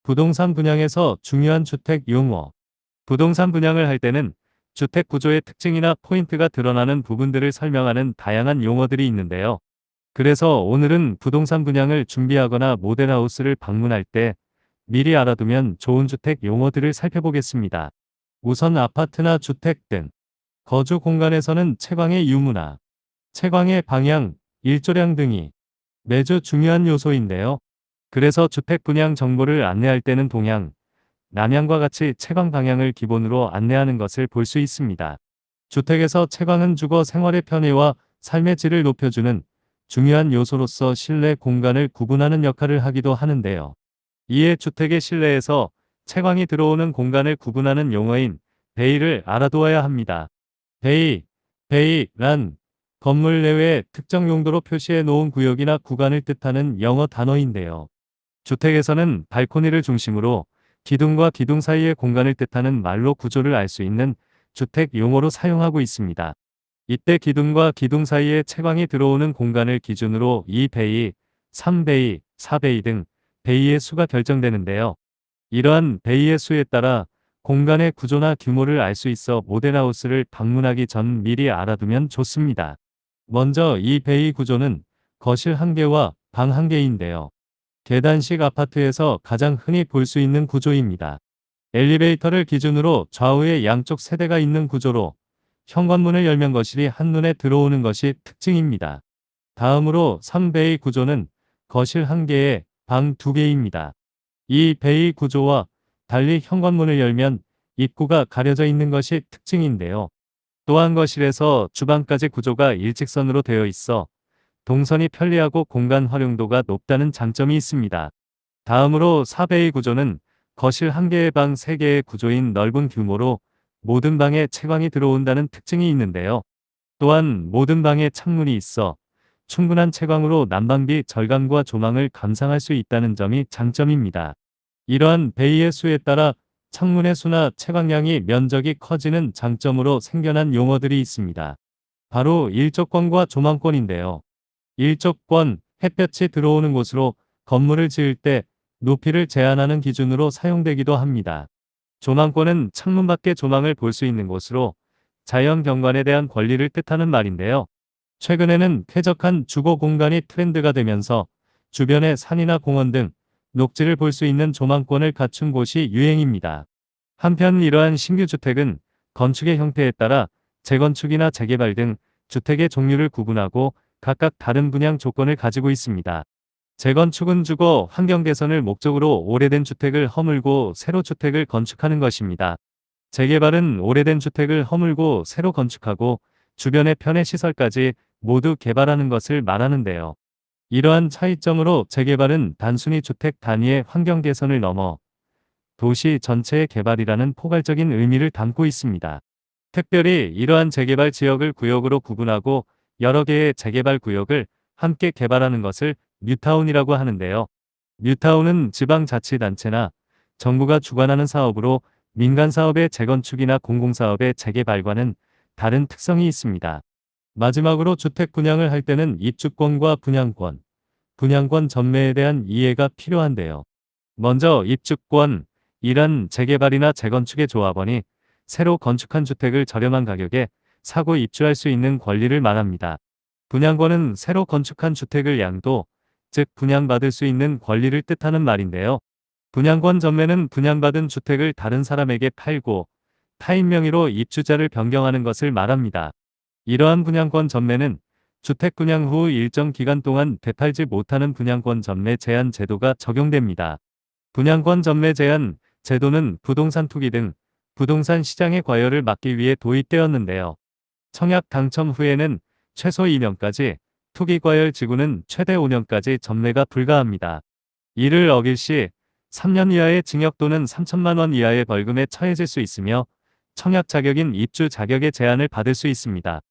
부동산 분양에서 중요한 주택 용어. 부동산 분양을 할 때는 주택 구조의 특징이나 포인트가 드러나는 부분들을 설명하는 다양한 용어들이 있는데요. 그래서 오늘은 부동산 분양을 준비하거나 모델하우스를 방문할 때 미리 알아두면 좋은 주택 용어들을 살펴보겠습니다. 우선 아파트나 주택 등 거주 공간에서는 채광의 유무나 채광의 방향, 일조량 등이 매우 중요한 요소인데요. 그래서 주택 분양 정보를 안내할 때는 동향, 남향과 같이 채광 방향을 기본으로 안내하는 것을 볼 수 있습니다. 주택에서 채광은 주거 생활의 편의와 삶의 질을 높여주는 중요한 요소로서 실내 공간을 구분하는 역할을 하기도 하는데요. 이에 주택의 실내에서 채광이 들어오는 공간을 구분하는 용어인 베이를 알아두어야 합니다. 베이란 건물 내외 특정 용도로 표시해 놓은 구역이나 구간을 뜻하는 영어 단어인데요. 주택에서는 발코니를 중심으로 기둥과 기둥 사이의 공간을 뜻하는 말로 구조를 알 수 있는 주택 용어로 사용하고 있습니다. 이때 기둥과 기둥 사이에 채광이 들어오는 공간을 기준으로 2베이, 3베이, 4베이 등 베이의 수가 결정되는데요. 이러한 베이의 수에 따라 공간의 구조나 규모를 알 수 있어 모델하우스를 방문하기 전 미리 알아두면 좋습니다. 먼저 이 베이 구조는 거실 1개와 방 1개인데요. 계단식 아파트에서 가장 흔히 볼 수 있는 구조입니다. 엘리베이터를 기준으로 좌우에 양쪽 세대가 있는 구조로 현관문을 열면 거실이 한눈에 들어오는 것이 특징입니다. 다음으로 3베이 구조는 거실 1개에 방 2개입니다. 이 베이 구조와 달리 현관문을 열면 입구가 가려져 있는 것이 특징인데요. 또한 거실에서 주방까지 구조가 일직선으로 되어 있어 동선이 편리하고 공간 활용도가 높다는 장점이 있습니다. 다음으로 4베이 구조는 거실 1개에 방 3개의 구조인 넓은 규모로 모든 방에 채광이 들어온다는 특징이 있는데요. 또한 모든 방에 창문이 있어 충분한 채광으로 난방비 절감과 조망을 감상할 수 있다는 점이 장점입니다. 이러한 베이의 수에 따라 창문의 수나 채광량이 면적이 커지는 장점으로 생겨난 용어들이 있습니다. 바로 일조권과 조망권인데요. 일조권, 햇볕이 들어오는 곳으로 건물을 지을 때 높이를 제한하는 기준으로 사용되기도 합니다. 조망권은 창문 밖의 조망을 볼 수 있는 곳으로 자연 경관에 대한 권리를 뜻하는 말인데요. 최근에는 쾌적한 주거 공간이 트렌드가 되면서 주변의 산이나 공원 등 녹지를 볼 수 있는 조망권을 갖춘 곳이 유행입니다. 한편 이러한 신규 주택은 건축의 형태에 따라 재건축이나 재개발 등 주택의 종류를 구분하고 각각 다른 분양 조건을 가지고 있습니다. 재건축은 주거 환경 개선을 목적으로 오래된 주택을 허물고 새로 주택을 건축하는 것입니다. 재개발은 오래된 주택을 허물고 새로 건축하고 주변의 편의 시설까지 모두 개발하는 것을 말하는데요. 이러한 차이점으로 재개발은 단순히 주택 단위의 환경 개선을 넘어 도시 전체의 개발이라는 포괄적인 의미를 담고 있습니다. 특별히 이러한 재개발 지역을 구역으로 구분하고 여러 개의 재개발 구역을 함께 개발하는 것을 뉴타운이라고 하는데요. 뉴타운은 지방자치단체나 정부가 주관하는 사업으로 민간 사업의 재건축이나 공공사업의 재개발과는 다른 특성이 있습니다. 마지막으로 주택 분양을 할 때는 입주권과 분양권, 분양권 전매에 대한 이해가 필요한데요. 먼저 입주권이란 재개발이나 재건축의 조합원이 새로 건축한 주택을 저렴한 가격에 사고 입주할 수 있는 권리를 말합니다. 분양권은 새로 건축한 주택을 양도, 즉 분양받을 수 있는 권리를 뜻하는 말인데요. 분양권 전매는 분양받은 주택을 다른 사람에게 팔고 타인 명의로 입주자를 변경하는 것을 말합니다. 이러한 분양권 전매는 주택 분양 후 일정 기간 동안 되팔지 못하는 분양권 전매 제한 제도가 적용됩니다. 분양권 전매 제한 제도는 부동산 투기 등 부동산 시장의 과열을 막기 위해 도입되었는데요. 청약 당첨 후에는 최소 2년까지, 투기 과열 지구는 최대 5년까지 전매가 불가합니다. 이를 어길 시 3년 이하의 징역 또는 3천만 원 이하의 벌금에 처해질 수 있으며 청약 자격인 입주 자격의 제한을 받을 수 있습니다.